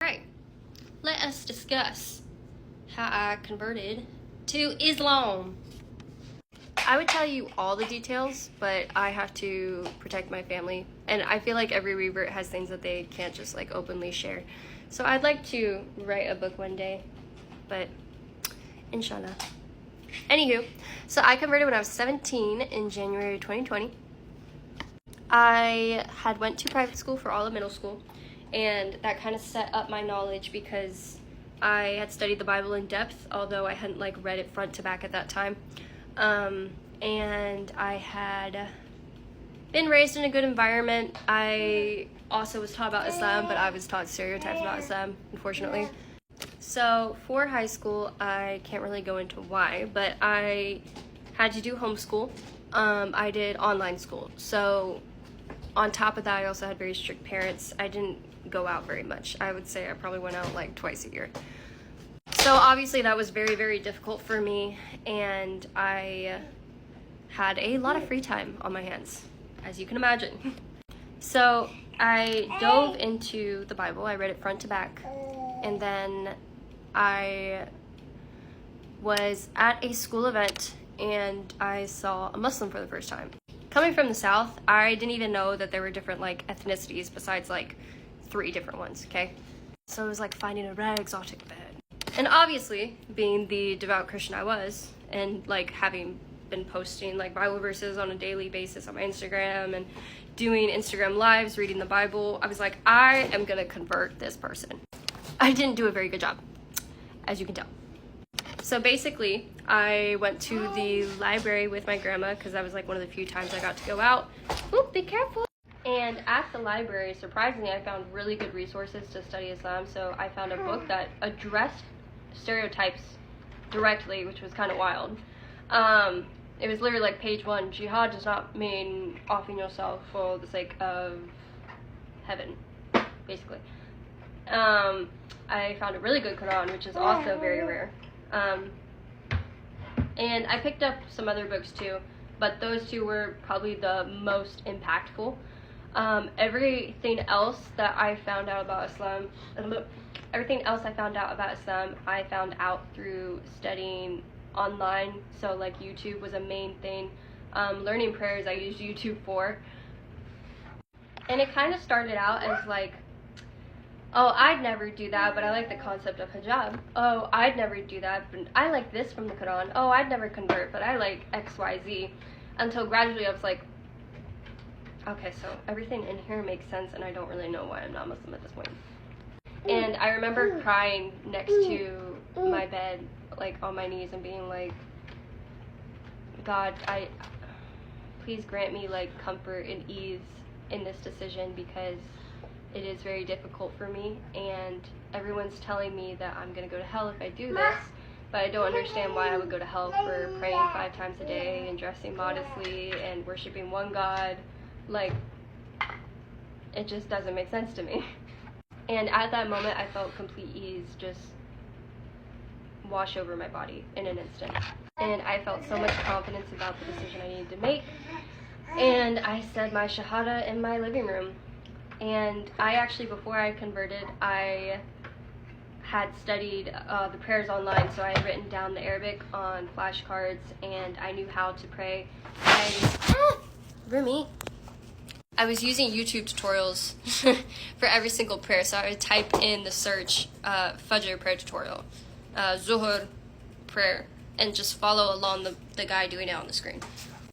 Alright, let us discuss how I converted to Islam. I would tell you all the details, but I have to protect my family. And I feel like every revert has things that they can't just like openly share. So I'd like to write a book one day, but inshallah. Anywho, so I converted when I was 17 in January 2020. I had went to private school for all of middle school, and that kind of set up my knowledge because I had studied the Bible in depth, although I hadn't like read it front to back at that time. And I had been raised in a good environment. I also was taught about Islam, but I was taught stereotypes about Islam, unfortunately. So for high school, I can't really go into why, but I had to do homeschool. I did online school. So on top of that, I also had very strict parents. I didn't go out very much. I would say I probably went out like twice a year. So obviously that was very, very difficult for me, and I had a lot of free time on my hands, as you can imagine. So I dove into the Bible. I read it front to back, and then I was at a school event and I saw a Muslim for the first time. Coming from the South, I didn't even know that there were different like ethnicities besides like 3 different ones, okay? So it was like finding a rare exotic bird. And obviously, being the devout Christian I was, and like having been posting like Bible verses on a daily basis on my Instagram and doing Instagram lives, reading the Bible, I was like, I am gonna convert this person. I didn't do a very good job, as you can tell. So basically, I went to the library with my grandma because that was like one of the few times I got to go out. Oop, be careful. And at the library, surprisingly, I found really good resources to study Islam. So I found a book that addressed stereotypes directly, which was kind of wild. It was literally like page 1, jihad does not mean offing yourself for the sake of heaven, basically. I found a really good Quran, which is also very rare. And I picked up some other books too, but those 2 were probably the most impactful. Everything else that I found out about Islam, I found out through studying online. So like YouTube was a main thing. Learning prayers, I used YouTube for. And it kind of started out as like, oh, I'd never do that, but I like the concept of hijab. Oh, I'd never do that, but I like this from the Quran. Oh, I'd never convert, but I like XYZ. Until gradually I was like, okay, so everything in here makes sense, and I don't really know why I'm not Muslim at this point. And I remember crying next to my bed, like on my knees, and being like, God, please grant me like comfort and ease in this decision, because it is very difficult for me, and everyone's telling me that I'm gonna go to hell if I do this, but I don't understand why I would go to hell for praying 5 times a day and dressing modestly and worshiping one God. Like, it just doesn't make sense to me. And at that moment, I felt complete ease just wash over my body in an instant. And I felt so much confidence about the decision I needed to make. And I said my shahada in my living room. And I actually, before I converted, I had studied the prayers online, so I had written down the Arabic on flashcards, and I knew how to pray. Rumi. I was using YouTube tutorials for every single prayer, so I would type in the search Fajr prayer tutorial, Zuhur prayer, and just follow along the guy doing it on the screen.